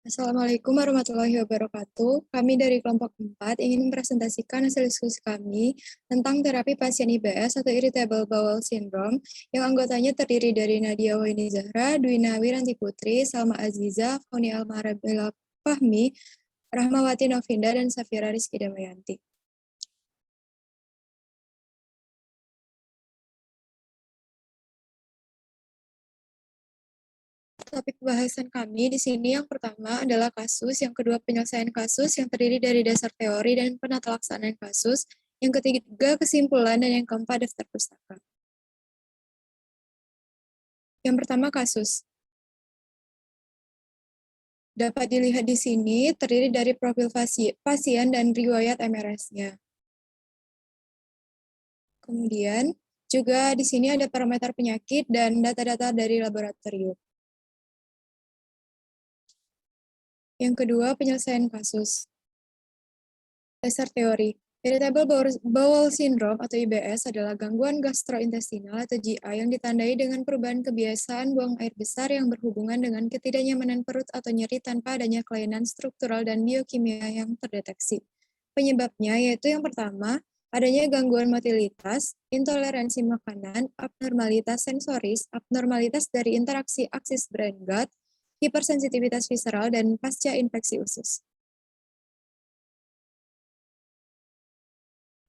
Assalamualaikum warahmatullahi wabarakatuh. Kami dari kelompok 4 ingin mempresentasikan hasil diskusi kami tentang terapi pasien IBS atau Irritable Bowel Syndrome yang anggotanya terdiri dari Nadia Waini Zahra, Dwina Wiranti Putri, Salma Aziza, Fauni Almarabela Fahmi, Rahmawati Novinda, dan Safira Rizky Damayanti. Topik bahasan kami di sini yang pertama adalah kasus, yang kedua penyelesaian kasus yang terdiri dari dasar teori dan penata laksanaan kasus, yang ketiga kesimpulan, dan yang keempat daftar pustaka. Yang pertama kasus. Dapat dilihat di sini terdiri dari profil pasien dan riwayat MRS-nya. Kemudian juga di sini ada parameter penyakit dan data-data dari laboratorium. Yang kedua, penyelesaian kasus. Dasar teori. Irritable Bowel Syndrome atau IBS adalah gangguan gastrointestinal atau GI yang ditandai dengan perubahan kebiasaan buang air besar yang berhubungan dengan ketidaknyamanan perut atau nyeri tanpa adanya kelainan struktural dan biokimia yang terdeteksi. Penyebabnya yaitu yang pertama, adanya gangguan motilitas, intoleransi makanan, abnormalitas sensoris, abnormalitas dari interaksi aksis brain-gut, hipersensitivitas visceral, dan pasca infeksi usus.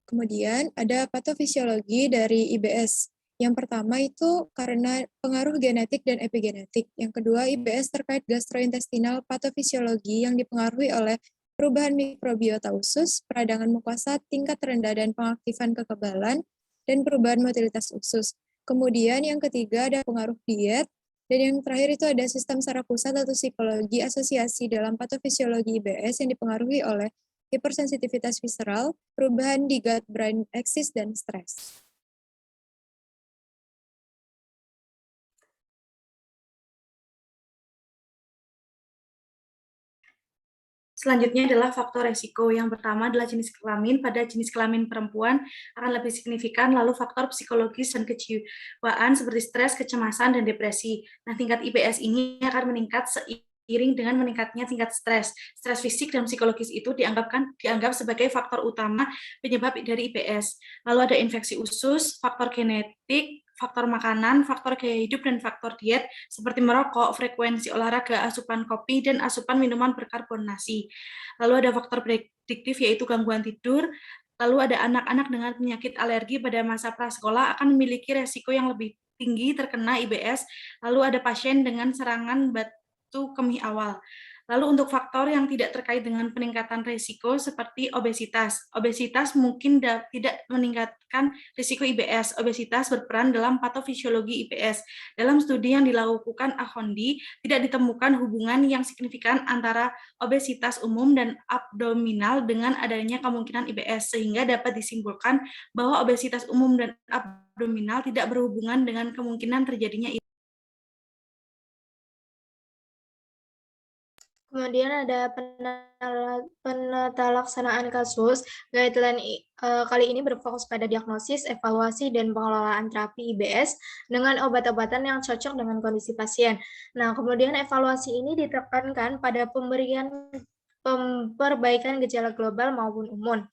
Kemudian ada patofisiologi dari IBS. Yang pertama itu karena pengaruh genetik dan epigenetik. Yang kedua, IBS terkait gastrointestinal patofisiologi yang dipengaruhi oleh perubahan mikrobiota usus, peradangan mukosa tingkat rendah dan pengaktifan kekebalan, dan perubahan motilitas usus. Kemudian yang ketiga ada pengaruh diet, dan yang terakhir itu ada sistem saraf pusat atau psikologi asosiasi dalam patofisiologi IBS yang dipengaruhi oleh hipersensitivitas visceral, perubahan di gut-brain axis, dan stres. Selanjutnya adalah faktor resiko. Yang pertama adalah jenis kelamin. Pada jenis kelamin perempuan akan lebih signifikan, lalu faktor psikologis dan kejiwaan seperti stres, kecemasan, dan depresi. Nah, tingkat IBS ini akan meningkat seiring dengan meningkatnya tingkat stres. Stres fisik dan psikologis itu dianggap sebagai faktor utama penyebab dari IBS. Lalu ada infeksi usus, faktor genetik, faktor makanan, faktor gaya hidup, dan faktor diet seperti merokok, frekuensi olahraga, asupan kopi, dan asupan minuman berkarbonasi. Lalu ada faktor prediktif yaitu gangguan tidur. Lalu ada anak-anak dengan penyakit alergi pada masa prasekolah akan memiliki resiko yang lebih tinggi terkena IBS. Lalu ada pasien dengan serangan batu kemih awal. Lalu untuk faktor yang tidak terkait dengan peningkatan risiko seperti obesitas. Obesitas mungkin tidak meningkatkan risiko IBS. Obesitas berperan dalam patofisiologi IBS. Dalam studi yang dilakukan Ahondi, tidak ditemukan hubungan yang signifikan antara obesitas umum dan abdominal dengan adanya kemungkinan IBS, sehingga dapat disimpulkan bahwa obesitas umum dan abdominal tidak berhubungan dengan kemungkinan terjadinya IBS. Kemudian ada penatalaksanaan kasus. Guideline kali ini berfokus pada diagnosis, evaluasi, dan pengelolaan terapi IBS dengan obat-obatan yang cocok dengan kondisi pasien. Nah, kemudian evaluasi ini ditekankan pada perbaikan gejala global maupun umum.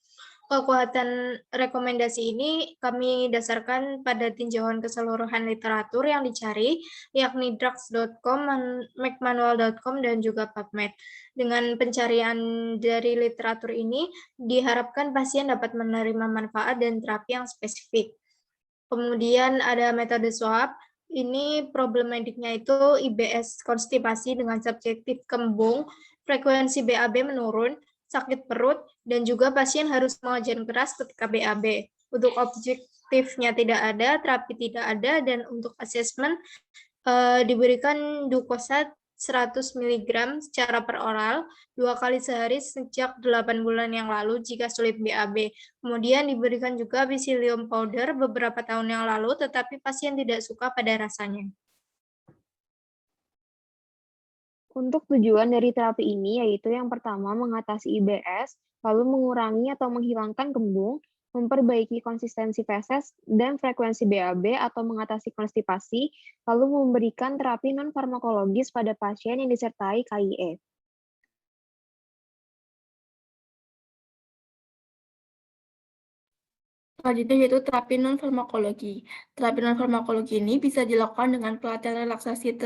Kekuatan rekomendasi ini kami dasarkan pada tinjauan keseluruhan literatur yang dicari, yakni drugs.com, macmanual.com, dan juga PubMed. Dengan pencarian dari literatur ini, diharapkan pasien dapat menerima manfaat dan terapi yang spesifik. Kemudian ada metode swab. Ini problematiknya itu IBS konstipasi dengan subjektif kembung, frekuensi BAB menurun, sakit perut, dan juga pasien harus mengajar keras ketika BAB. Untuk objektifnya tidak ada, terapi tidak ada, dan untuk asesmen diberikan glukosa 100 mg secara per oral 2 kali sehari sejak 8 bulan yang lalu jika sulit BAB. Kemudian diberikan juga psyllium powder beberapa tahun yang lalu, tetapi pasien tidak suka pada rasanya. Untuk tujuan dari terapi ini yaitu yang pertama mengatasi IBS, lalu mengurangi atau menghilangkan kembung, memperbaiki konsistensi feses dan frekuensi BAB atau mengatasi konstipasi, lalu memberikan terapi non-farmakologis pada pasien yang disertai KIE. Selanjutnya yaitu terapi non-farmakologi. Terapi non-farmakologi ini bisa dilakukan dengan pelatihan relaksasi,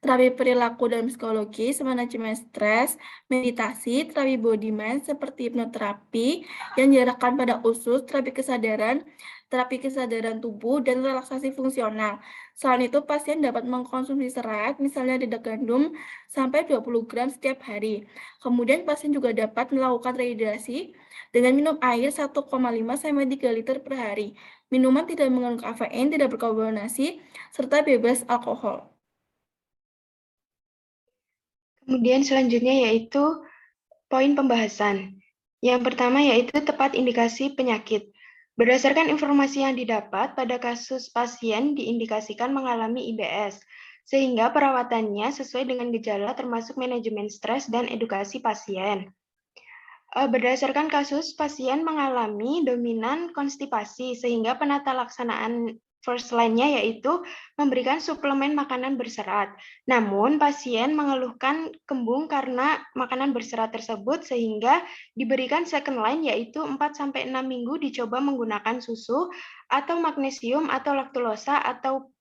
terapi perilaku dan psikologis, manajemen stres, meditasi, terapi body mind seperti hipnoterapi yang diarahkan pada usus, terapi kesadaran tubuh, dan relaksasi fungsional. Selain itu, pasien dapat mengkonsumsi serat, misalnya dedak gandum, sampai 20 gram setiap hari. Kemudian pasien juga dapat melakukan rehidrasi dengan minum air 1,5-3 liter per hari. Minuman tidak mengandung kafein, tidak berkarbonasi, serta bebas alkohol. Kemudian selanjutnya yaitu poin pembahasan. Yang pertama yaitu tepat indikasi penyakit. Berdasarkan informasi yang didapat, pada kasus pasien diindikasikan mengalami IBS, sehingga perawatannya sesuai dengan gejala termasuk manajemen stres dan edukasi pasien. Berdasarkan kasus, pasien mengalami dominan konstipasi, sehingga penata laksanaan first line-nya yaitu memberikan suplemen makanan berserat. Namun, pasien mengeluhkan kembung karena makanan berserat tersebut, sehingga diberikan second line yaitu 4-6 minggu dicoba menggunakan susu, atau magnesium, atau laktulosa, atau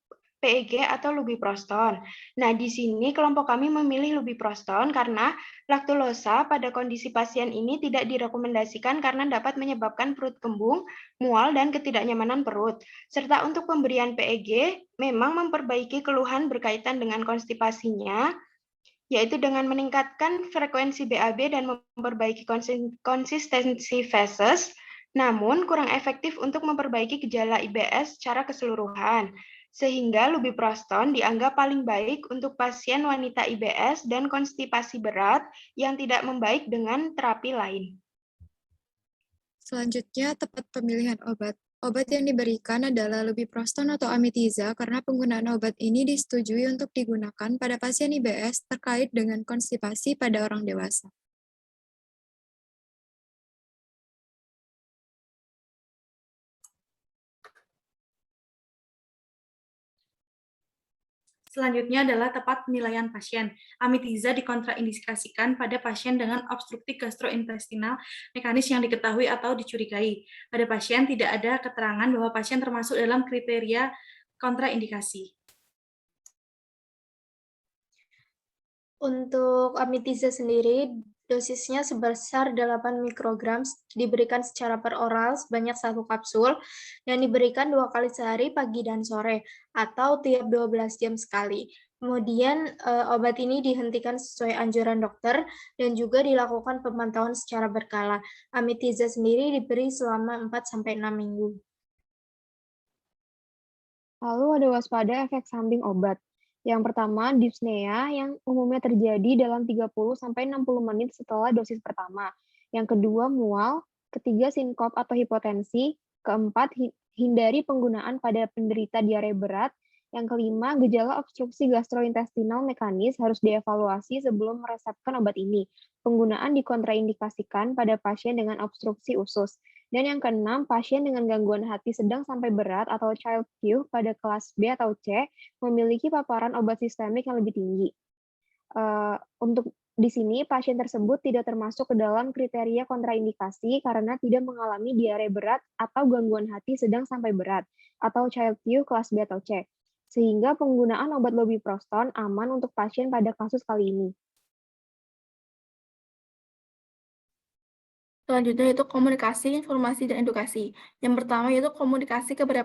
PEG atau lubiproston. Nah, di sini kelompok kami memilih lubiproston karena laktulosa pada kondisi pasien ini tidak direkomendasikan karena dapat menyebabkan perut kembung, mual, dan ketidaknyamanan perut. Serta untuk pemberian PEG memang memperbaiki keluhan berkaitan dengan konstipasinya, yaitu dengan meningkatkan frekuensi BAB dan memperbaiki konsistensi feses, namun kurang efektif untuk memperbaiki gejala IBS secara keseluruhan. Sehingga lubiproston dianggap paling baik untuk pasien wanita IBS dan konstipasi berat yang tidak membaik dengan terapi lain. Selanjutnya, tepat pemilihan obat. Obat yang diberikan adalah lubiproston atau amitiza karena penggunaan obat ini disetujui untuk digunakan pada pasien IBS terkait dengan konstipasi pada orang dewasa. Selanjutnya adalah tepat penilaian pasien. Amitiza dikontraindikasikan pada pasien dengan obstruktif gastrointestinal mekanis yang diketahui atau dicurigai. Pada pasien tidak ada keterangan bahwa pasien termasuk dalam kriteria kontraindikasi. Untuk amitiza sendiri, dosisnya sebesar 8 mikrogram diberikan secara per oral sebanyak 1 kapsul dan diberikan 2 kali sehari pagi dan sore atau tiap 12 jam sekali. Kemudian obat ini dihentikan sesuai anjuran dokter dan juga dilakukan pemantauan secara berkala. Amitiza sendiri diberi selama 4-6 minggu. Lalu ada waspada efek samping obat. Yang pertama, dyspnea yang umumnya terjadi dalam 30-60 menit setelah dosis pertama. Yang kedua, mual. Ketiga, sinkop atau hipotensi. Keempat, hindari penggunaan pada penderita diare berat. Yang kelima, gejala obstruksi gastrointestinal mekanis harus dievaluasi sebelum meresepkan obat ini. Penggunaan dikontraindikasikan pada pasien dengan obstruksi usus. Dan yang keenam, pasien dengan gangguan hati sedang sampai berat atau Child-Pugh pada kelas B atau C memiliki paparan obat sistemik yang lebih tinggi. Untuk di sini, pasien tersebut tidak termasuk ke dalam kriteria kontraindikasi karena tidak mengalami diare berat atau gangguan hati sedang sampai berat atau Child-Pugh kelas B atau C. Sehingga penggunaan obat lubiproston aman untuk pasien pada kasus kali ini. Selanjutnya yaitu komunikasi, informasi, dan edukasi. Yang pertama yaitu komunikasi kepada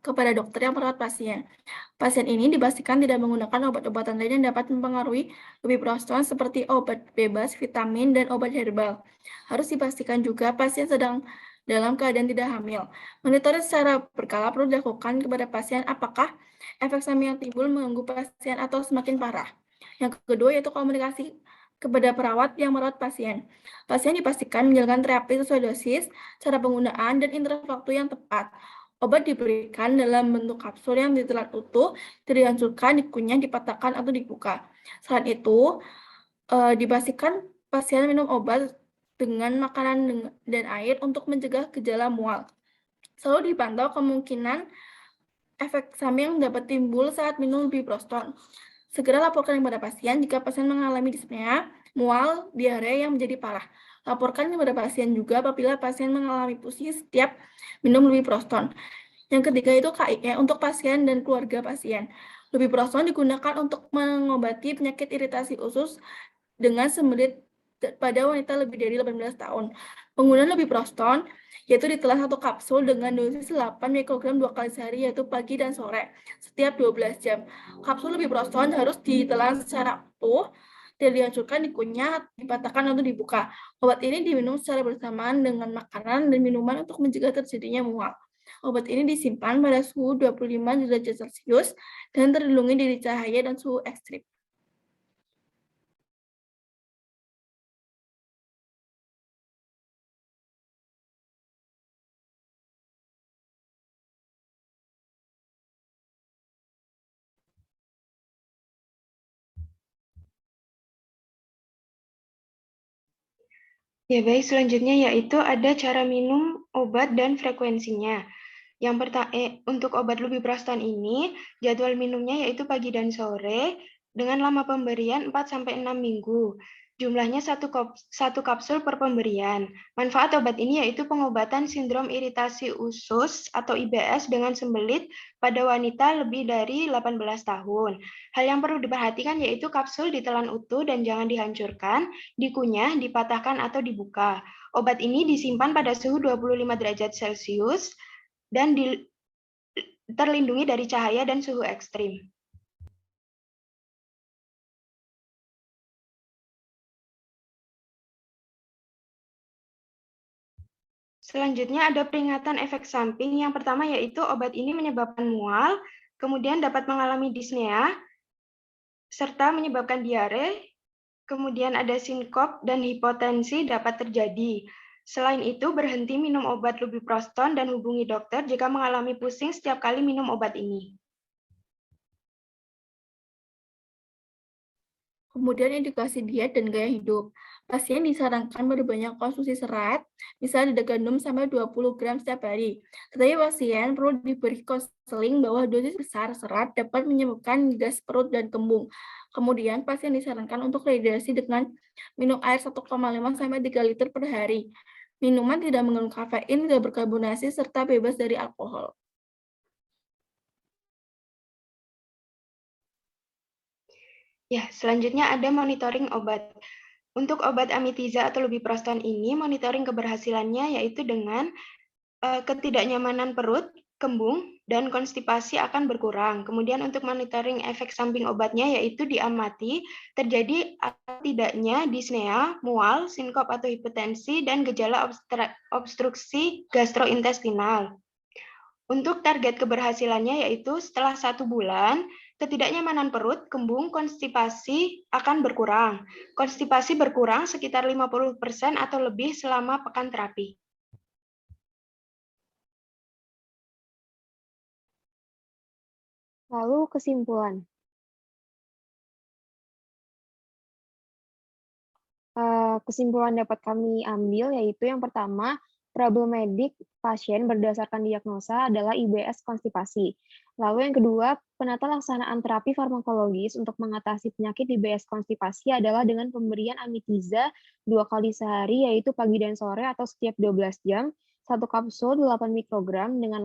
kepada dokter yang merawat pasien. Pasien ini dipastikan tidak menggunakan obat-obatan lain yang dapat mempengaruhi lubiproston seperti obat bebas, vitamin, dan obat herbal. Harus dipastikan juga pasien sedang dalam keadaan tidak hamil. Monitoring secara berkala perlu dilakukan kepada pasien apakah efek samping yang timbul mengganggu pasien atau semakin parah. Yang kedua yaitu komunikasi kepada perawat yang merawat pasien. Pasien dipastikan menjalankan terapi sesuai dosis, cara penggunaan, dan interval waktu yang tepat. Obat diberikan dalam bentuk kapsul yang ditelan utuh, tidak dihancurkan, dikunyah, dipatahkan, atau dibuka. Selain itu, dipastikan pasien minum obat dengan makanan dan air untuk mencegah gejala mual. Selalu dipantau kemungkinan efek samping dapat timbul saat minum lubiproston. Segera laporkan kepada pasien jika pasien mengalami dyspnea, mual, diare yang menjadi parah. Laporkan kepada pasien juga apabila pasien mengalami pusing setiap minum lubiproston. Yang ketiga itu KIE untuk pasien dan keluarga pasien. Lubiproston digunakan untuk mengobati penyakit iritasi usus dengan sembelit pada wanita lebih dari 18 tahun. Penggunaan lubiproston yaitu ditelan 1 kapsul dengan dosis 8 mikrogram 2 kali sehari, yaitu pagi dan sore, setiap 12 jam. Kapsul lubiproston harus ditelan secara utuh, dan dihancurkan, dikunyah, dipatahkan, atau dibuka. Obat ini diminum secara bersamaan dengan makanan dan minuman untuk mencegah terjadinya mual. Obat ini disimpan pada suhu 25 derajat Celcius dan terlindungi dari cahaya dan suhu ekstrim. Ya baik, selanjutnya yaitu ada cara minum obat dan frekuensinya. Untuk obat lubiproston ini, jadwal minumnya yaitu pagi dan sore dengan lama pemberian 4-6 minggu. Jumlahnya 1 kapsul per pemberian. Manfaat obat ini yaitu pengobatan sindrom iritasi usus atau IBS dengan sembelit pada wanita lebih dari 18 tahun. Hal yang perlu diperhatikan yaitu kapsul ditelan utuh dan jangan dihancurkan, dikunyah, dipatahkan, atau dibuka. Obat ini disimpan pada suhu 25 derajat Celcius dan terlindungi dari cahaya dan suhu ekstrim. Selanjutnya ada peringatan efek samping. Yang pertama yaitu obat ini menyebabkan mual, kemudian dapat mengalami dyspnea, serta menyebabkan diare, kemudian ada sinkop dan hipotensi dapat terjadi. Selain itu, berhenti minum obat lubiproston dan hubungi dokter jika mengalami pusing setiap kali minum obat ini. Kemudian edukasi diet dan gaya hidup. Pasien disarankan berbanyak konsumsi serat, misalnya gandum sampai 20 gram setiap hari. Tetapi pasien perlu diberi konseling bahwa dosis besar serat dapat menyebabkan gas perut dan kembung. Kemudian pasien disarankan untuk rehidrasi dengan minum air 1,5 sampai 3 liter per hari. Minuman tidak mengandung kafein, tidak berkarbonasi, serta bebas dari alkohol. Ya, selanjutnya ada monitoring obat. Untuk obat amitiza atau lubiproston ini, monitoring keberhasilannya yaitu dengan ketidaknyamanan perut, kembung, dan konstipasi akan berkurang. Kemudian untuk monitoring efek samping obatnya yaitu diamati terjadi atau tidaknya dyspnea, mual, sinkop atau hipertensi, dan gejala obstruksi gastrointestinal. Untuk target keberhasilannya yaitu setelah 1 bulan, ketidaknyamanan perut, kembung, konstipasi akan berkurang. Konstipasi berkurang sekitar 50% atau lebih selama pekan terapi. Lalu kesimpulan. Kesimpulan dapat kami ambil yaitu yang pertama, problematik pasien berdasarkan diagnosa adalah IBS konstipasi. Lalu yang kedua, penata laksanaan terapi farmakologis untuk mengatasi penyakit IBS konstipasi adalah dengan pemberian amitiza 2 kali sehari yaitu pagi dan sore atau setiap 12 jam, 1 kapsul 8 mikrogram dengan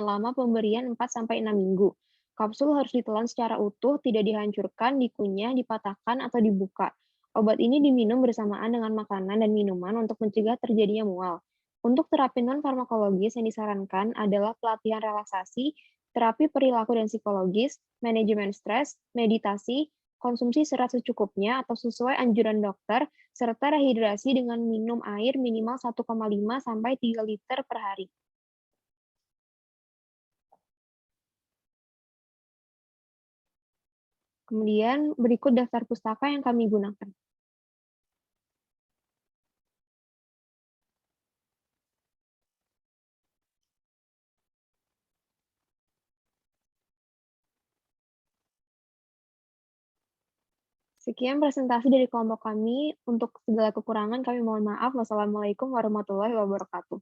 lama pemberian 4-6 minggu. Kapsul harus ditelan secara utuh, tidak dihancurkan, dikunyah, dipatahkan, atau dibuka. Obat ini diminum bersamaan dengan makanan dan minuman untuk mencegah terjadinya mual. Untuk terapi non-farmakologis yang disarankan adalah pelatihan relaksasi, terapi perilaku dan psikologis, manajemen stres, meditasi, konsumsi serat secukupnya atau sesuai anjuran dokter, serta rehidrasi dengan minum air minimal 1,5 sampai 3 liter per hari. Kemudian berikut daftar pustaka yang kami gunakan. Sekian presentasi dari kelompok kami. Untuk segala kekurangan kami mohon maaf. Wassalamualaikum warahmatullahi wabarakatuh.